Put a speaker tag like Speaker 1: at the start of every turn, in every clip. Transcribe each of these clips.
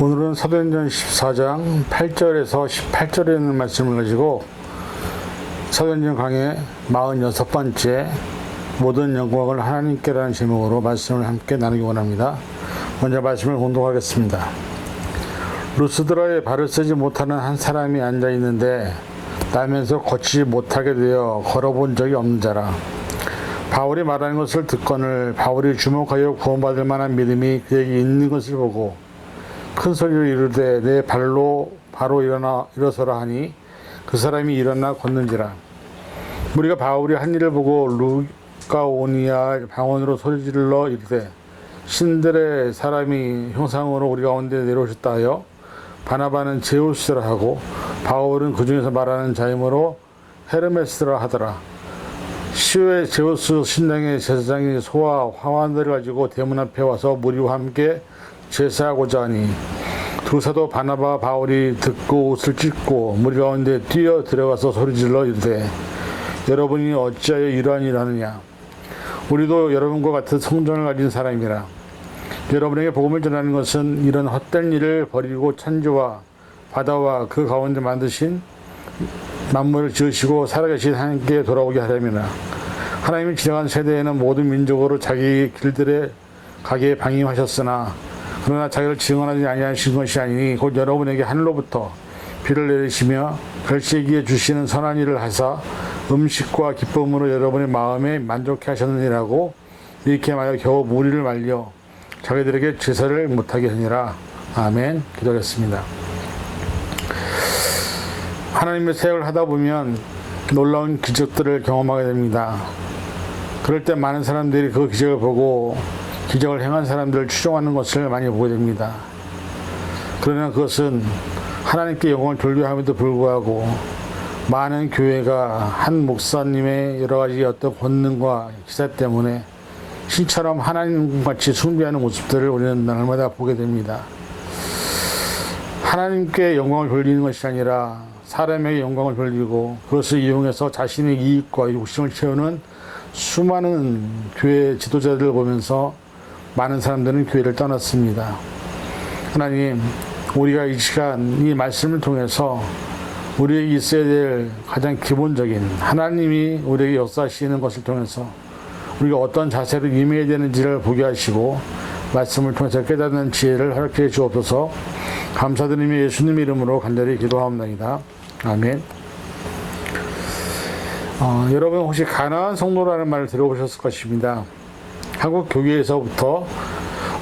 Speaker 1: 오늘은 사도행전 14장 8절에서 18절에 있는 말씀을 가지고 사도행전 강의 46번째 모든 영광을 하나님께라는 제목으로 말씀을 함께 나누기 원합니다. 먼저 말씀을 공독하겠습니다. 루스드라에 발을 쓰지 못하는 한 사람이 앉아 있는데 나면서 걷지 못하게 되어 걸어본 적이 없는 자라. 바울이 말하는 것을 듣거늘 바울이 주목하여 구원받을 만한 믿음이 그에게 있는 것을 보고 큰 소리로 이르되 내 발로 바로 일어서라 하니 그 사람이 일어나 걷는지라. 우리가 바울이 한 일을 보고 루가오니아 방언으로 소리질러 이르되 신들의 사람이 형상으로 우리 가운데 내려오셨다 하여 바나바는 제우스라 하고 바울은 그 중에서 말하는 자이므로 헤르메스라 하더라. 시외 제우스 신당의 제사장이 소와 화환들을 가지고 대문 앞에 와서 무리와 함께 제사하고자 하니 두 사도 바나바와 바울이 듣고 옷을 찢고 무리 가운데 뛰어 들어가서 소리질러 이르되 여러분이 어찌하여 이러한 일을 하느냐. 우리도 여러분과 같은 성전을 가진 사람이라. 여러분에게 복음을 전하는 것은 이런 헛된 일을 버리고 천지와 바다와 그 가운데 만드신 만물을 지으시고 살아계신 하나님께 돌아오게 하려니라. 하나님이 지나간 세대에는 모든 민족으로 자기 길들에 가게 방임하셨으나 그러나 자기를 증언하지 아니하신 것이 아니니 곧 여러분에게 하늘로부터 비를 내리시며 별세기에 주시는 선한 일을 하사 음식과 기쁨으로 여러분의 마음에 만족해 하셨느니라고 이렇게 말하여 겨우 무리를 말려 자기들에게 제사를 못하게 하니라. 아멘. 기도하겠습니다. 하나님의 사역을 하다 보면 놀라운 기적들을 경험하게 됩니다. 그럴 때 많은 사람들이 그 기적을 보고 기적을 행한 사람들을 추종하는 것을 많이 보게 됩니다. 그러나 그것은 하나님께 영광을 돌려함에도 불구하고 많은 교회가 한 목사님의 여러 가지 어떤 권능과 기사 때문에 신처럼 하나님같이 숭배하는 모습들을 우리는 날마다 보게 됩니다. 하나님께 영광을 돌리는 것이 아니라 사람에게 영광을 돌리고 그것을 이용해서 자신의 이익과 욕심을 채우는 수많은 교회 지도자들을 보면서 많은 사람들은 교회를 떠났습니다. 하나님, 우리가 이 시간 이 말씀을 통해서 우리에게 있어야 될 가장 기본적인 하나님이 우리에게 역사하시는 것을 통해서 우리가 어떤 자세로 임해야 되는지를 보게 하시고 말씀을 통해서 깨닫는 지혜를 허락해 주옵소서. 감사드리며 예수님 이름으로 간절히 기도하옵나이다. 아멘. 여러분 혹시 가나안 성도라는 말을 들어보셨을 것입니다. 한국 교회에서부터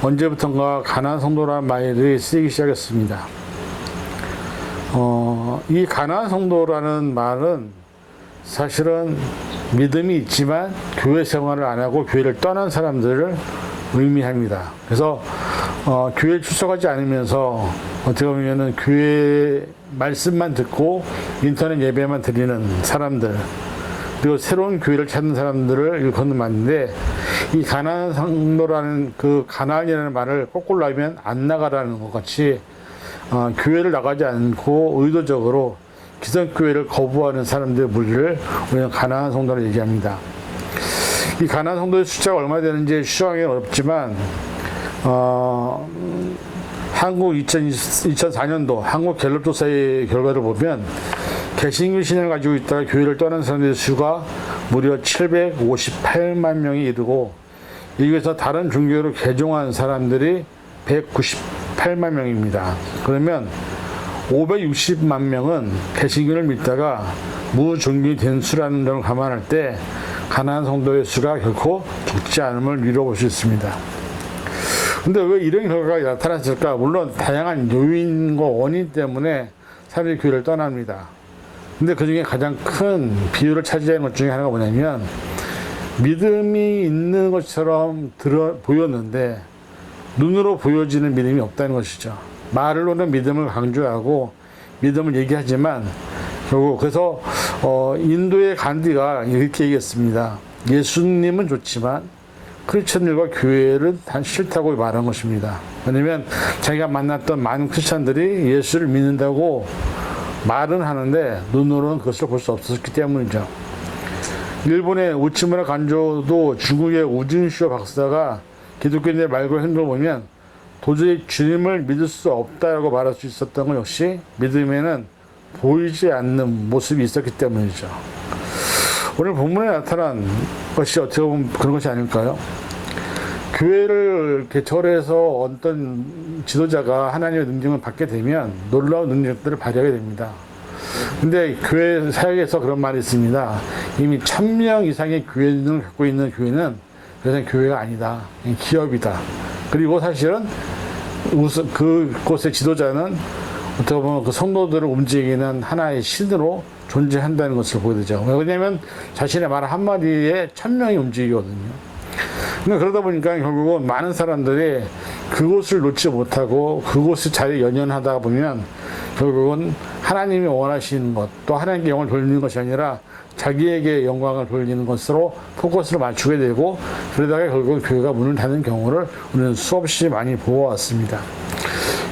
Speaker 1: 언제부턴가 가나안 성도라는 말이 쓰이기 시작했습니다. 이 가나안 성도라는 말은 사실은 믿음이 있지만 교회 생활을 안 하고 교회를 떠난 사람들을 의미합니다. 그래서 교회에 출석하지 않으면서 어떻게 보면은 교회 말씀만 듣고 인터넷 예배만 드리는 사람들, 그리고 새로운 교회를 찾는 사람들을 일컫는 말인데, 이 가나안 성도라는 그 가나안이라는 말을 거꾸로 하면 안 나가라는 것 같이 교회를 나가지 않고 의도적으로 기성교회를 거부하는 사람들의 무리를 우리는 가나안 성도로 얘기합니다. 이 가나안 성도의 숫자가 얼마 되는지 추정하기 어렵지만 한국 2004년도 한국 갤럽 조사의 결과를 보면 개신교 신앙을 가지고 있다가 교회를 떠난 사람들의 수가 무려 758만 명이 이르고 이 중에서 다른 종교로 개종한 사람들이 198만 명입니다. 그러면 560만 명은 개신교를 믿다가 무종교이 된 수라는 점을 감안할 때 가나안 성도의 수가 결코 적지 않음을 미뤄볼 수 있습니다. 근데 왜 이런 결과가 나타났을까? 물론 다양한 요인과 원인 때문에 사람들이 교회를 떠납니다. 근데 그 중에 가장 큰 비율을 차지하는 것 중에 하나가 뭐냐면 믿음이 있는 것처럼 보였는데 눈으로 보여지는 믿음이 없다는 것이죠. 말로는 믿음을 강조하고 믿음을 얘기하지만 결국 그래서 인도의 간디가 이렇게 얘기했습니다. 예수님은 좋지만 크리스천들과 교회를 단 싫다고 말한 것입니다. 왜냐하면 자기가 만났던 많은 크리스천들이 예수를 믿는다고 말은 하는데 눈으로는 그것을 볼 수 없었기 때문이죠. 일본의 우치무라 간조도 중국의 우진쇼 박사가 기독교인의 말과 행동을 보면 도저히 주님을 믿을 수 없다고 말할 수 있었던 건 역시 믿음에는 보이지 않는 모습이 있었기 때문이죠. 오늘 본문에 나타난 것이 어떻게 보면 그런 것이 아닐까요? 교회를 개척해서 어떤 지도자가 하나님의 능력을 받게 되면 놀라운 능력들을 발휘하게 됩니다. 근데 교회 사역에서 그런 말이 있습니다. 이미 1000명 이상의 교회를 갖고 있는 교회는 그것은 교회가 아니다. 기업이다. 그리고 사실은 그곳의 지도자는 어떻게 보면 그 성도들을 움직이는 하나의 신으로 존재한다는 것을 보게 되죠. 왜냐하면 자신의 말 한마디에 1000명이 움직이거든요. 근데 그러다 보니까 결국은 많은 사람들이 그곳을 놓지 못하고 그곳의 자리에 연연하다 보면 결국은 하나님이 원하시는 것, 또 하나님께 영을 돌리는 것이 아니라 자기에게 영광을 돌리는 것으로 포커스를 맞추게 되고, 그러다가 결국은 교회가 문을 닫는 경우를 우리는 수없이 많이 보아왔습니다.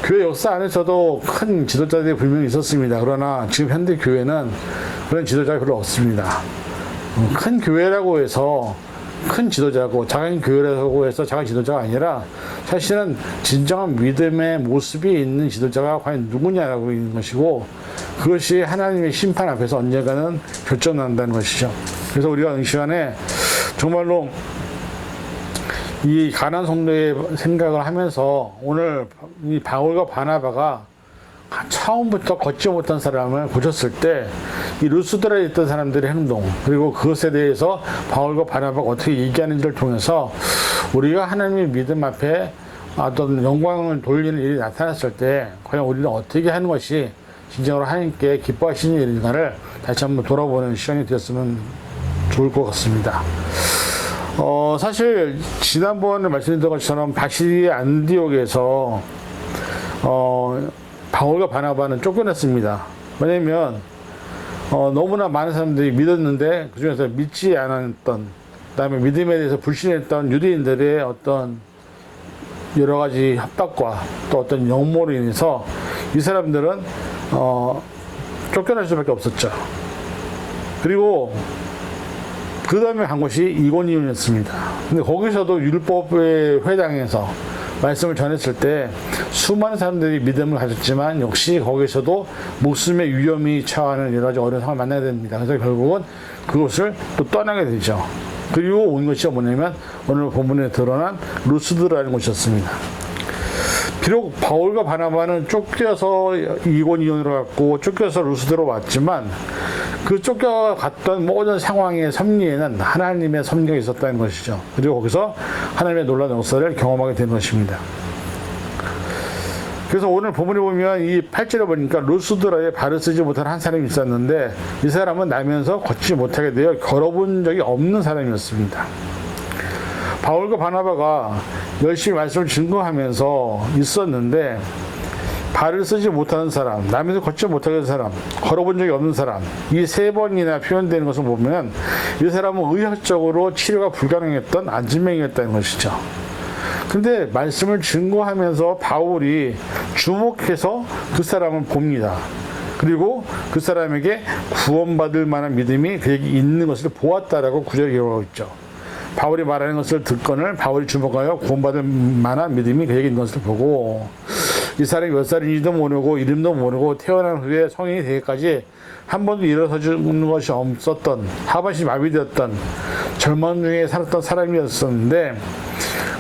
Speaker 1: 교회 역사 안에서도 큰 지도자들이 분명히 있었습니다. 그러나 지금 현대 교회는 그런 지도자가 별로 없습니다. 큰 교회라고 해서 큰 지도자고, 작은 교회라고 해서 작은 지도자가 아니라 사실은 진정한 믿음의 모습이 있는 지도자가 과연 누구냐라고 있는 것이고, 그것이 하나님의 심판 앞에서 언젠가는 결정난다는 것이죠. 그래서 우리가 이 시간에 정말로 이 가나안 성도의 생각을 하면서 오늘 이 바울과 바나바가 처음부터 걷지 못한 사람을 고쳤을 때 이 루스드라에 있던 사람들의 행동, 그리고 그것에 대해서 바울과 바나바가 어떻게 얘기하는지를 통해서 우리가 하나님의 믿음 앞에 어떤 영광을 돌리는 일이 나타났을 때 과연 우리는 어떻게 하는 것이 진정으로 하나님께 기뻐하시는 일인가를 다시 한번 돌아보는 시간이 되었으면 좋을 것 같습니다. 사실 지난번에 말씀드린 것처럼 바시디 안디옥에서 바울과 바나바는 쫓겨났습니다. 왜냐면 너무나 많은 사람들이 믿었는데 그 중에서 믿지 않았던, 그다음에 믿음에 대해서 불신했던 유대인들의 어떤 여러 가지 협박과 또 어떤 역모로 인해서 이 사람들은 쫓겨날 수밖에 없었죠. 그리고 그 다음에 간 것이 이고니온이었습니다. 근데 거기서도 율법의 회당에서 말씀을 전했을 때 수많은 사람들이 믿음을 가졌지만 역시 거기서도 목숨의 위험이 처하는 여러 가지 어려운 상황을 만나야 됩니다. 그래서 결국은 그것을 또 떠나게 되죠. 그리고 온 것이 뭐냐면 오늘 본문에 드러난 루스드라는 곳이었습니다. 비록 바울과 바나바는 쫓겨서 이고니온으로 갔고 쫓겨서 루스드로 왔지만 그 쫓겨갔던 모든 상황의 섭리에는 하나님의 섭리가 있었다는 것이죠. 그리고 거기서 하나님의 놀라운 역사를 경험하게 된 것입니다. 그래서 오늘 본문에 보면 이 8절에 보니까 루스드라에 발을 쓰지 못한 한 사람이 있었는데 이 사람은 나면서 걷지 못하게 되어 걸어본 적이 없는 사람이었습니다. 바울과 바나바가 열심히 말씀을 증거하면서 있었는데 발을 쓰지 못하는 사람, 나면서 걷지 못하게 된 사람, 걸어본 적이 없는 사람, 이 세 번이나 표현되는 것을 보면 이 사람은 의학적으로 치료가 불가능했던 안진병이었다는 것이죠. 근데 말씀을 증거하면서 바울이 주목해서 그 사람을 봅니다. 그리고 그 사람에게 구원받을 만한 믿음이 그에게 있는 것을 보았다라고 구절에 기록하고 있죠. 바울이 말하는 것을 듣건을 바울이 주목하여 구원받을 만한 믿음이 그에게 있는 것을 보고, 이 사람이 몇 살인지도 모르고 이름도 모르고 태어난 후에 성인이 되기까지 한 번도 일어서주는 것이 없었던, 하반신이 마비되었던 젊은 중에 살았던 사람이었었는데,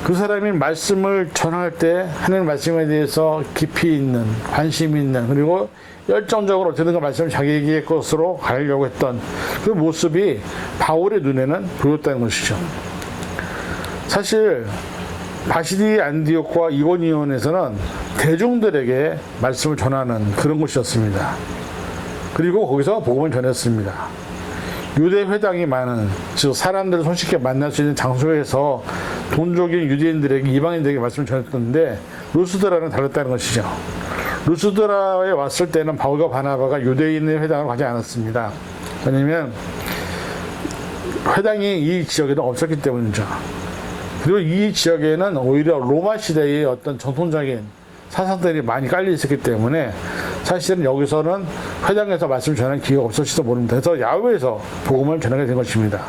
Speaker 1: 그 사람이 말씀을 전할 때 하나님 말씀에 대해서 깊이 있는, 관심이 있는, 그리고 열정적으로 어떻게든가 말씀을 자기의 것으로 가려고 했던 그 모습이 바울의 눈에는 보였다는 것이죠. 사실 바시디 안디옥과 이고니온에서는 대중들에게 말씀을 전하는 그런 곳이었습니다. 그리고 거기서 복음을 전했습니다. 유대 회당이 많은, 즉 사람들을 손쉽게 만날 수 있는 장소에서 돈족인 유대인들에게, 이방인들에게 말씀을 전했던데 루스드라는 달랐다는 것이죠. 루스드라에 왔을 때는 바울과 바나바가 유대인의 회당을 가지 않았습니다. 왜냐하면 회당이 이 지역에는 없었기 때문이죠. 그리고 이 지역에는 오히려 로마 시대의 어떤 전통적인 사상들이 많이 깔려 있었기 때문에 사실은 여기서는 회당에서 말씀을 전하는 기회가 없을지도 모릅니다. 그래서 야외에서 복음을 전하게 된 것입니다.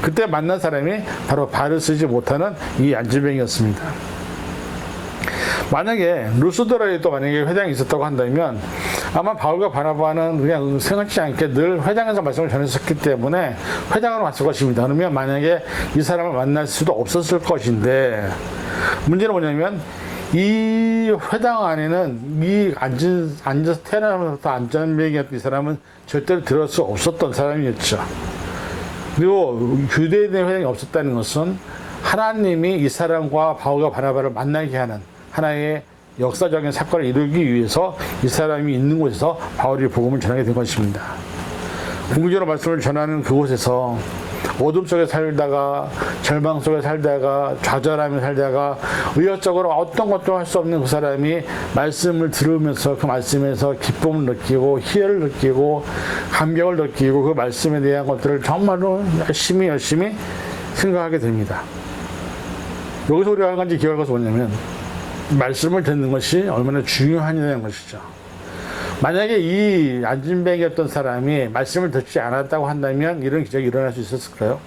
Speaker 1: 그때 만난 사람이 바로 발을 쓰지 못하는 이 안진병이었습니다. 만약에 루스드라에도 만약에 회당이 있었다고 한다면 아마 바울과 바나바는 그냥 생각지 않게 늘 회당에서 말씀을 전했었기 때문에 회당으로 갔을 것입니다. 그러면 만약에 이 사람을 만날 수도 없었을 것인데, 문제는 뭐냐면 이 회당 안에는 이 앉아서 태어나면서 안전뱅이였던 이 사람은 절대로 들어갈 수 없었던 사람이었죠. 그리고 유대인의 회당이 없었다는 것은 하나님이 이 사람과 바울과 바나바를 만나게 하는 하나의 역사적인 사건을 이루기 위해서 이 사람이 있는 곳에서 바울이 복음을 전하게 된 것입니다. 공개적으로 말씀을 전하는 그곳에서 어둠 속에 살다가 절망 속에 살다가 좌절하며 살다가 의욕적으로 어떤 것도 할 수 없는 그 사람이 말씀을 들으면서 그 말씀에서 기쁨을 느끼고 희열을 느끼고 감격을 느끼고 그 말씀에 대한 것들을 정말로 열심히 생각하게 됩니다. 여기서 우리가 한 가지 기억할 것은 뭐냐면 말씀을 듣는 것이 얼마나 중요하냐는 것이죠. 만약에 이 안진뱅이였던 사람이 말씀을 듣지 않았다고 한다면 이런 기적이 일어날 수 있었을까요?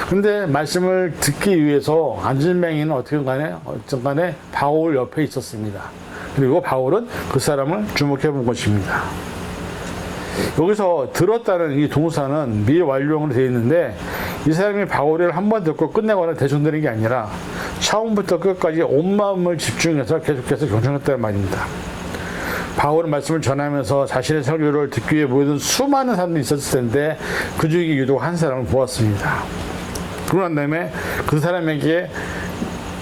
Speaker 1: 근데 말씀을 듣기 위해서 안진뱅이는 어쨌든 간에 바울 옆에 있었습니다. 그리고 바울은 그 사람을 주목해 본 것입니다. 여기서 들었다는 이 동사는 미완료형으로 되어 있는데 이 사람이 바울을 한 번 듣고 끝내거나 대충 들은 게 아니라 처음부터 끝까지 온 마음을 집중해서 계속해서 경청했다는 말입니다. 바울은 말씀을 전하면서 자신의 설교를 듣기 위해 모여든 수많은 사람들이 있었을 텐데 그 중에 유독 한 사람을 보았습니다. 그러고 난 다음에 그 사람에게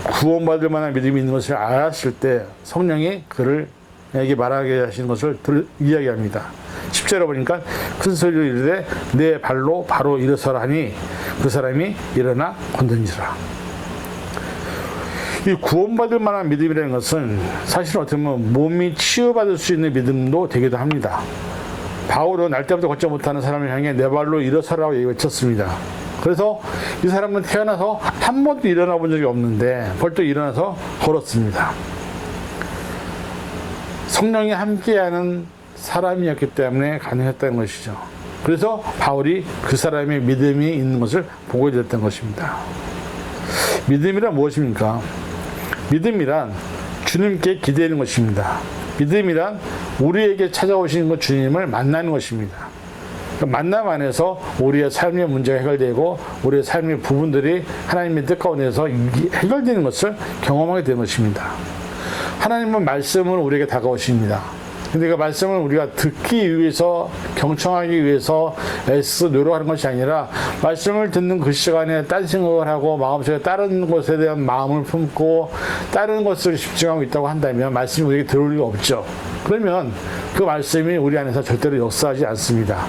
Speaker 1: 구원받을 만한 믿음이 있는 것을 알았을 때 성령이 그에게 말하게 하시는 것을 이야기합니다. 10절에 보니까 큰 소리로 이르되 내 발로 바로 일어서라 하니 그 사람이 일어나 건전지라. 이 구원받을 만한 믿음이라는 것은 사실 어떻게 보면 몸이 치유받을 수 있는 믿음도 되기도 합니다. 바울은 날 때부터 걷지 못하는 사람을 향해 내 발로 일어서라고 외쳤습니다. 그래서 이 사람은 태어나서 한 번도 일어나 본 적이 없는데 벌떡 일어나서 걸었습니다. 성령이 함께하는 사람이었기 때문에 가능했다는 것이죠. 그래서 바울이 그 사람의 믿음이 있는 것을 보게 됐던 것입니다. 믿음이란 무엇입니까? 믿음이란 주님께 기대는 것입니다. 믿음이란 우리에게 찾아오시는 것 주님을 만나는 것입니다. 만남 안에서 우리의 삶의 문제가 해결되고 우리의 삶의 부분들이 하나님의 뜻 가운데서 해결되는 것을 경험하게 되는 것입니다. 하나님은 말씀을 우리에게 다가오십니다. 근데 그 말씀을 우리가 듣기 위해서 경청하기 위해서 애써 노력하는 것이 아니라 말씀을 듣는 그 시간에 딴 생각을 하고 마음속에 다른 것에 대한 마음을 품고 다른 것을 집중하고 있다고 한다면 말씀이 우리에게 들어올 리가 없죠. 그러면 그 말씀이 우리 안에서 절대로 역사하지 않습니다.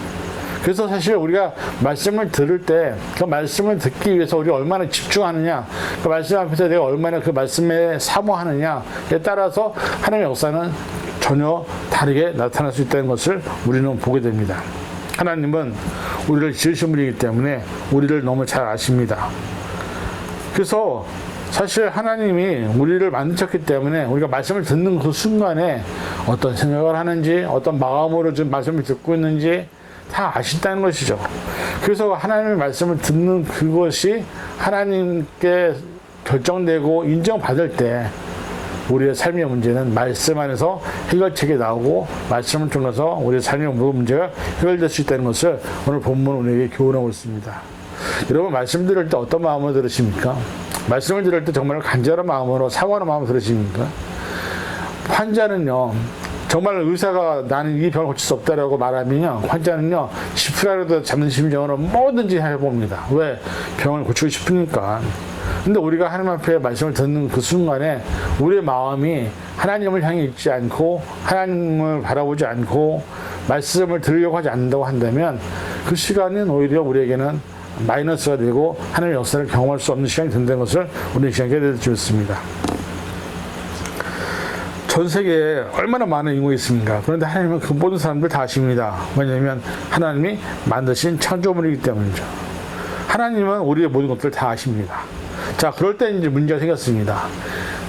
Speaker 1: 그래서 사실 우리가 말씀을 들을 때 그 말씀을 듣기 위해서 우리가 얼마나 집중하느냐, 그 말씀 앞에서 내가 얼마나 그 말씀에 사모하느냐에 따라서 하나님의 역사는 전혀 다르게 나타날 수 있다는 것을 우리는 보게 됩니다. 하나님은 우리를 지으신 분이기 때문에 우리를 너무 잘 아십니다. 그래서 사실 하나님이 우리를 만드셨기 때문에 우리가 말씀을 듣는 그 순간에 어떤 생각을 하는지 어떤 마음으로 지금 말씀을 듣고 있는지 다 아신다는 것이죠. 그래서 하나님의 말씀을 듣는 그것이 하나님께 결정되고 인정받을 때 우리의 삶의 문제는 말씀 안에서 해결책이 나오고 말씀을 통해서 우리의 삶의 모든 문제가 해결될 수 있다는 것을 오늘 본문 우리에게 교훈하고 있습니다. 여러분 말씀 들을 때 어떤 마음으로 들으십니까? 말씀을 들을 때 정말 간절한 마음으로 사모하는 마음으로 들으십니까? 환자는요 정말 의사가 나는 이 병을 고칠 수 없다라고 말하면요 환자는요 10%라도 잡는 심정으로 뭐든지 해봅니다. 왜? 병을 고치고 싶으니까. 근데 우리가 하나님 앞에 말씀을 듣는 그 순간에 우리의 마음이 하나님을 향해 있지 않고 하나님을 바라보지 않고 말씀을 들으려고 하지 않는다고 한다면 그 시간은 오히려 우리에게는 마이너스가 되고 하나님의 역사를 경험할 수 없는 시간이 된다는 것을 우리 시간에 깨달을 수 있습니다. 전 세계에 얼마나 많은 인구가 있습니까? 그런데 하나님은 그 모든 사람들 다 아십니다. 왜냐하면 하나님이 만드신 창조물이기 때문이죠. 하나님은 우리의 모든 것들을 다 아십니다. 자, 그럴 때 이제 문제가 생겼습니다.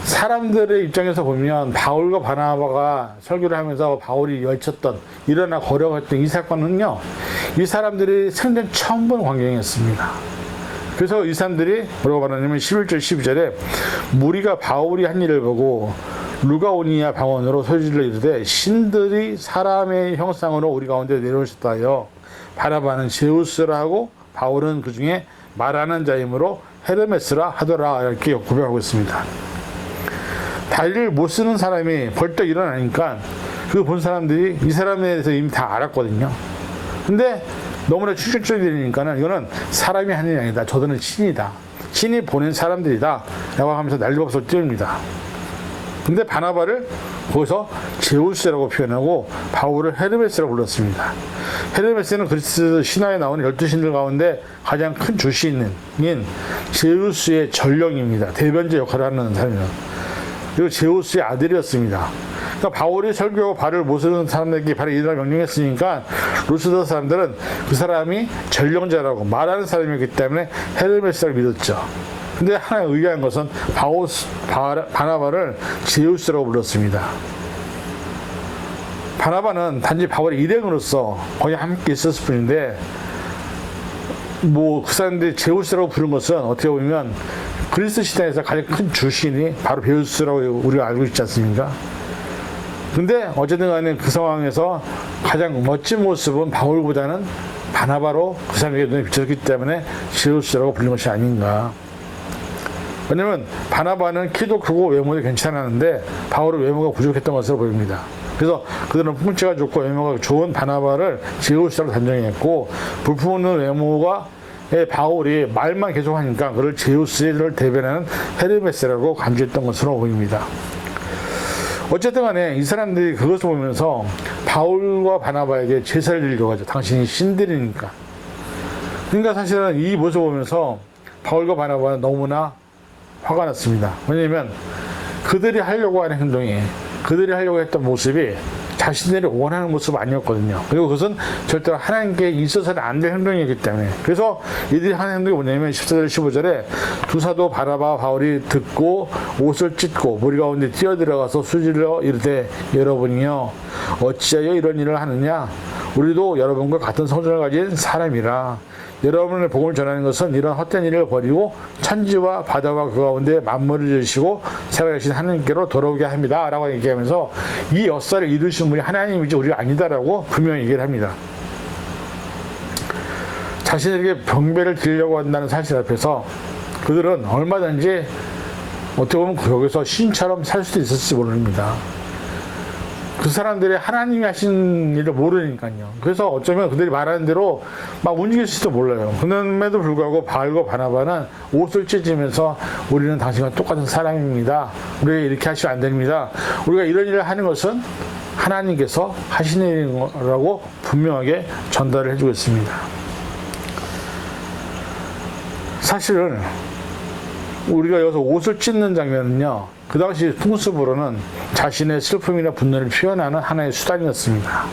Speaker 1: 사람들의 입장에서 보면 바울과 바나바가 설교를 하면서 바울이 열쳤던 일어나 걸어갔던 이 사건은요, 이 사람들이 생전 처음 본 광경이었습니다. 그래서 이 사람들이 뭐라고 말하냐면 11절 12절에 무리가 바울이 한 일을 보고 루가오니아 방언으로 소리질러 이르되 신들이 사람의 형상으로 우리 가운데 내려오셨다 하여 바나바는 제우스라 하고 바울은 그 중에 말하는 자이므로 헤르메스라 하더라 이렇게 고백하고 있습니다. 다리를 못 쓰는 사람이 벌떡 일어나니까 그 본 사람들이 이 사람에 대해서 이미 다 알았거든요. 근데 너무나 충격적이 되니까는 이거는 사람이 하는 일이 아니다. 저들은 신이다. 신이 보낸 사람들이다. 라고 하면서 난리법석을 띄웁니다. 근데 바나바를 거기서 제우스라고 표현하고 바울을 헤르메스라고 불렀습니다. 헤르메스는 그리스 신화에 나오는 12신들 가운데 가장 큰 주신인 제우스의 전령입니다. 대변자 역할을 하는 사람이에요. 그리고 제우스의 아들이었습니다. 그러니까 바울이 설교하고 발을 못 쓰는 사람들에게 발을 이르라 명령했으니까 루스더 사람들은 그 사람이 전령자라고 말하는 사람이기 때문에 헤르메스를 믿었죠. 근데 하나 의아한 것은 바나바를 제우스라고 불렀습니다. 바나바는 단지 바울의 일행으로서 거의 함께 있었을 뿐인데 그 사람들이 제우스라고 부른 것은 어떻게 보면 그리스 시대에서 가장 큰 주신이 바로 베우스라고 우리가 알고 있지 않습니까? 근데 어쨌든 간에 그 상황에서 가장 멋진 모습은 바울보다는 바나바로 그 사람에게 눈에 비쳤기 때문에 제우스라고 불린 것이 아닌가. 왜냐면 바나바는 키도 크고 외모도 괜찮았는데 바울은 외모가 부족했던 것으로 보입니다. 그래서 그들은 풍채가 좋고 외모가 좋은 바나바를 제우스라고 단정했고 불품없는 외모가 바울이 말만 계속 하니까 그를 제우스를 대변하는 헤르메스라고 간주했던 것으로 보입니다. 어쨌든 간에 이 사람들이 그것을 보면서 바울과 바나바에게 제사를 드리려고 하죠. 당신이 신들이니까. 그러니까 사실은 이 모습을 보면서 바울과 바나바는 너무나 화가 났습니다. 왜냐하면 그들이 하려고 하는 행동이, 그들이 하려고 했던 모습이 자신들이 원하는 모습 아니었거든요. 그리고 그것은 절대로 하나님께 있어서는 안 될 행동이기 때문에. 그래서 이들이 하는 행동이 뭐냐면 14절 15절에 두 사도 바나바와 바울이 듣고 옷을 찢고 무리 가운데 뛰어들어가서 수질러 이르되 여러분이요 어찌하여 이런 일을 하느냐 우리도 여러분과 같은 성전을 가진 사람이라 여러분의 복음을 전하는 것은 이런 헛된 일을 버리고 천지와 바다와 그 가운데 만물을 지으시고 살아계신 하나님께로 돌아오게 합니다 라고 얘기하면서 이 역사를 이루신 분이 하나님이지 우리가 아니다라고 분명히 얘기를 합니다. 자신에게 병배를 드리려고 한다는 사실 앞에서 그들은 얼마든지 어떻게 보면 여기서 신처럼 살 수도 있을지 모릅니다. 그 사람들이 하나님이 하신 일을 모르니까요. 그래서 어쩌면 그들이 말하는 대로 막 움직일지도 몰라요. 그럼에도 불구하고 바울과 바나바는 옷을 찢으면서 우리는 당신과 똑같은 사람입니다. 우리가 이렇게 하시면 안 됩니다. 우리가 이런 일을 하는 것은 하나님께서 하시는 일이라고 분명하게 전달을 해주고 있습니다. 사실은 우리가 여기서 옷을 찢는 장면은요. 그 당시 풍습으로는 자신의 슬픔이나 분노를 표현하는 하나의 수단이었습니다.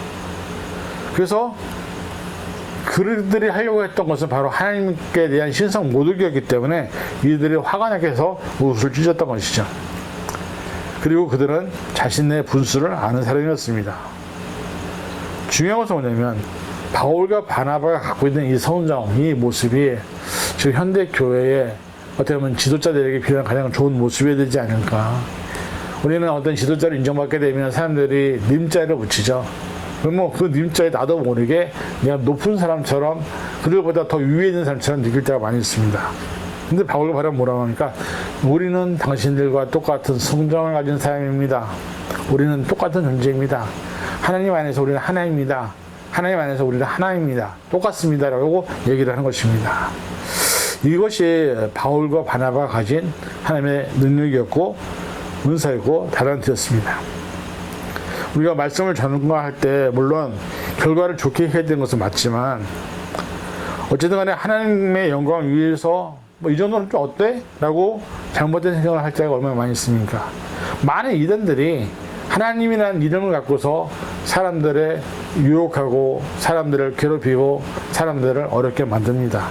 Speaker 1: 그래서 그들이 하려고 했던 것은 바로 하나님께 대한 신성 모독이었기 때문에 이들이 화가 나게 해서 옷을 찢었던 것이죠. 그리고 그들은 자신의 분수를 아는 사람이었습니다. 중요한 것은 뭐냐면 바울과 바나바가 갖고 있는 이 성정, 이 모습이 지금 현대 교회에 어떻게 보면 지도자들에게 필요한 가장 좋은 모습이 되지 않을까. 우리는 어떤 지도자를 인정받게 되면 사람들이 님자를 붙이죠. 그러면 그 님자에 나도 모르게 내가 높은 사람처럼 그들보다 더 위에 있는 사람처럼 느낄 때가 많이 있습니다. 근데 바울과 바나바는 뭐라고 하니까 우리는 당신들과 똑같은 성정을 가진 사람입니다. 우리는 똑같은 존재입니다. 하나님 안에서 우리는 하나입니다. 하나님 안에서 우리는 하나입니다. 똑같습니다. 라고 얘기를 하는 것입니다. 이것이 바울과 바나바가 가진 하나님의 능력이었고 은사였고 달란트였습니다. 우리가 말씀을 전할 때 물론 결과를 좋게 해야 되는 것은 맞지만 어쨌든 간에 하나님의 영광을 위해서 이 정도는 좀 어때? 라고 잘못된 생각을 할 때가 얼마나 많이 있습니까? 많은 이단들이 하나님이라는 이름을 갖고서 사람들을 유혹하고 사람들을 괴롭히고 사람들을 어렵게 만듭니다.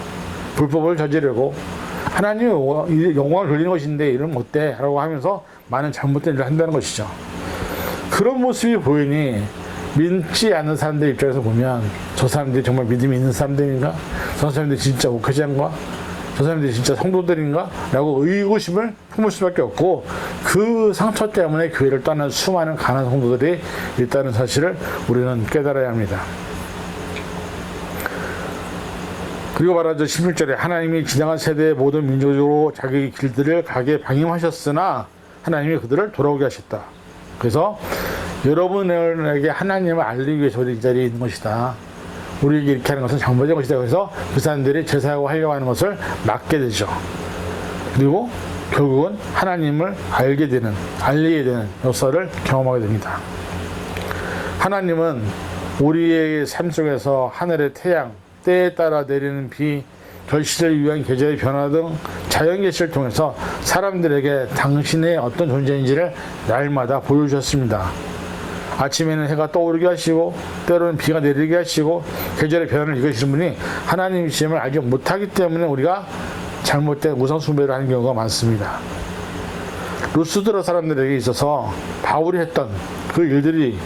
Speaker 1: 불법을 저지르고 하나님의 영광을 돌리는 것인데 이러면 어때? 라고 하면서 많은 잘못된 일을 한다는 것이죠. 그런 모습이 보이니 믿지 않는 사람들 입장에서 보면 저 사람들이 정말 믿음이 있는 사람들인가? 저 사람들이 진짜 목회자인가? 저 사람들이 진짜 성도들인가? 라고 의구심을 품을 수밖에 없고, 그 상처 때문에 교회를 떠난 수많은 가난한 성도들이 있다는 사실을 우리는 깨달아야 합니다. 그리고 말하죠. 16절에 하나님이 지나간 세대의 모든 민족으로 자기 길들을 가게 방임하셨으나 하나님이 그들을 돌아오게 하셨다. 그래서 여러분에게 하나님을 알리기 위해서 우리 이 자리에 있는 것이다. 우리에게 이렇게 하는 것은 잘못된 것이다. 그래서 그 사람들이 제사하고 하려고 하는 것을 막게 되죠. 그리고 결국은 하나님을 알리게 되는 역사를 경험하게 됩니다. 하나님은 우리의 삶 속에서 하늘의 태양, 때에 따라 내리는 비, 결실을 위한 계절의 변화 등 자연계시를 통해서 사람들에게 당신의 어떤 존재인지를 날마다 보여주셨습니다. 아침에는 해가 떠오르게 하시고 때로는 비가 내리게 하시고 계절의 변화를 이끄시는 분이 하나님이심을 알지 못하기 때문에 우리가 잘못된 우상 숭배를 하는 경우가 많습니다. 루스드라 사람들에게 있어서 바울이 했던 그 일들이,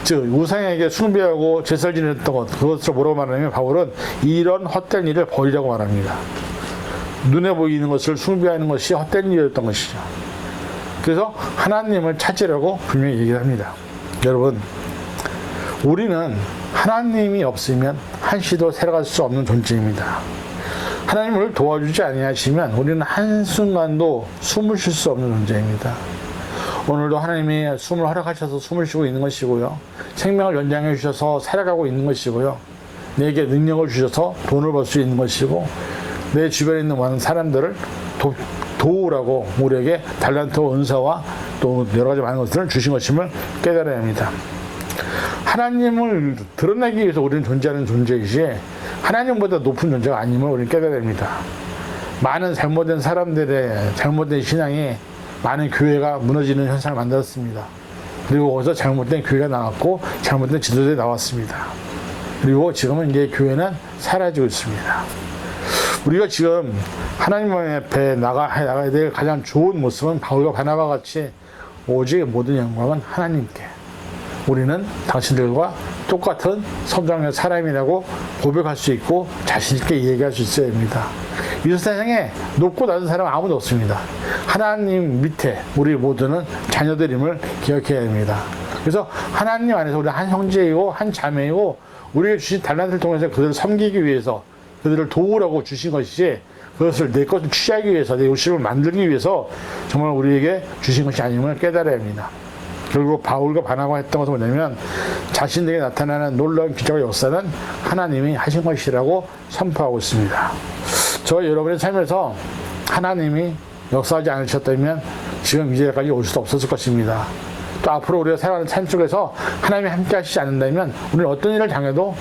Speaker 1: 즉 우상에게 숭배하고 제사를 지냈던 것, 그것을 뭐라고 말하냐면 바울은 이런 헛된 일을 버리라고 말합니다. 눈에 보이는 것을 숭배하는 것이 헛된 일이었던 것이죠. 그래서 하나님을 찾으라고 분명히 얘기를 합니다. 여러분, 우리는 하나님이 없으면 한시도 살아갈 수 없는 존재입니다. 하나님을 도와주지 아니하시면 우리는 한순간도 숨을 쉴 수 없는 존재입니다. 오늘도 하나님이 숨을 허락하셔서 숨을 쉬고 있는 것이고요. 생명을 연장해 주셔서 살아가고 있는 것이고요. 내게 능력을 주셔서 돈을 벌 수 있는 것이고, 내 주변에 있는 많은 사람들을 도우라고 우리에게 달란트와 은사와 또 여러 가지 많은 것들을 주신 것임을 깨달아야 합니다. 하나님을 드러내기 위해서 우리는 존재하는 존재이지 하나님보다 높은 존재가 아님을 우리는 깨달아야 합니다. 많은 잘못된 사람들의 잘못된 신앙이 많은 교회가 무너지는 현상을 만들었습니다. 그리고 거기서 잘못된 교회가 나왔고 잘못된 지도자들이 나왔습니다. 그리고 지금은 이제 교회는 사라지고 있습니다. 우리가 지금 하나님 앞에 나가야 될 가장 좋은 모습은 바울과 바나바 같이 오직 모든 영광은 하나님께, 우리는 당신들과 똑같은 성장의 사람이라고 고백할 수 있고 자신 있게 얘기할 수 있어야 합니다. 이 세상에 높고 낮은 사람은 아무도 없습니다. 하나님 밑에 우리 모두는 자녀들임을 기억해야 합니다. 그래서 하나님 안에서 우리 한 형제이고 한 자매이고, 우리에게 주신 달란트를 통해서 그들을 섬기기 위해서, 그들을 도우라고 주신 것이지 그것을 내 것을 취하기 위해서, 내 욕심을 만들기 위해서 정말 우리에게 주신 것이 아님을 깨달아야 합니다. 결국 바울과 바나바가 했던 것은 뭐냐면, 자신들에게 나타나는 놀라운 기적과 역사는 하나님이 하신 것이라고 선포하고 있습니다. 저 여러분의 삶에서 하나님이 역사하지 않으셨다면 지금 이 자리까지 올 수도 없었을 것입니다. 또 앞으로 우리가 살아가는 삶 속에서 하나님이 함께 하시지 않는다면 우리는 어떤 일을 당해도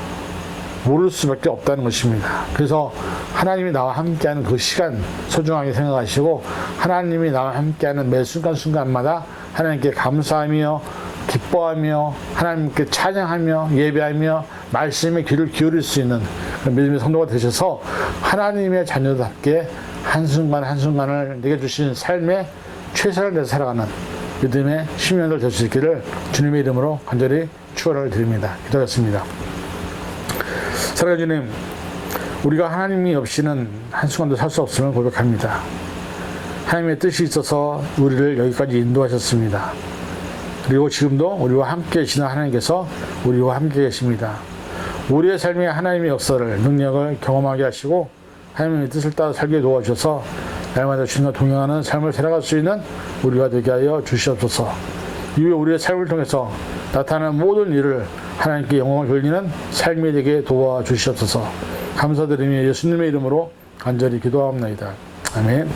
Speaker 1: 모를 수밖에 없다는 것입니다. 그래서 하나님이 나와 함께하는 그 시간 소중하게 생각하시고, 하나님이 나와 함께하는 매 순간순간마다 하나님께 감사하며 기뻐하며 하나님께 찬양하며 예배하며 말씀에 귀를 기울일 수 있는 믿음의 성도가 되셔서 하나님의 자녀답게 한순간 한순간을 내게 주신 삶에 최선을 다해서 살아가는 믿음의 10년들 될 수 있기를 주님의 이름으로 간절히 축원을 드립니다. 기도하겠습니다. 사랑하는 주님, 우리가 하나님이 없이는 한순간도 살 수 없음을 고백합니다. 하나님의 뜻이 있어서 우리를 여기까지 인도하셨습니다. 그리고 지금도 우리와 함께 계시는 하나님께서 우리와 함께 계십니다. 우리의 삶에 하나님의 역사를, 능력을 경험하게 하시고 하나님의 뜻을 따라 살게 도와주셔서 날마다 주님과 동행하는 삶을 살아갈 수 있는 우리가 되게 하여 주시옵소서. 이후에 우리의 삶을 통해서 나타나는 모든 일을 하나님께 영광을 돌리는 삶이 되게 도와주시옵소서. 감사드리며 예수님의 이름으로 간절히 기도합니다. 아멘.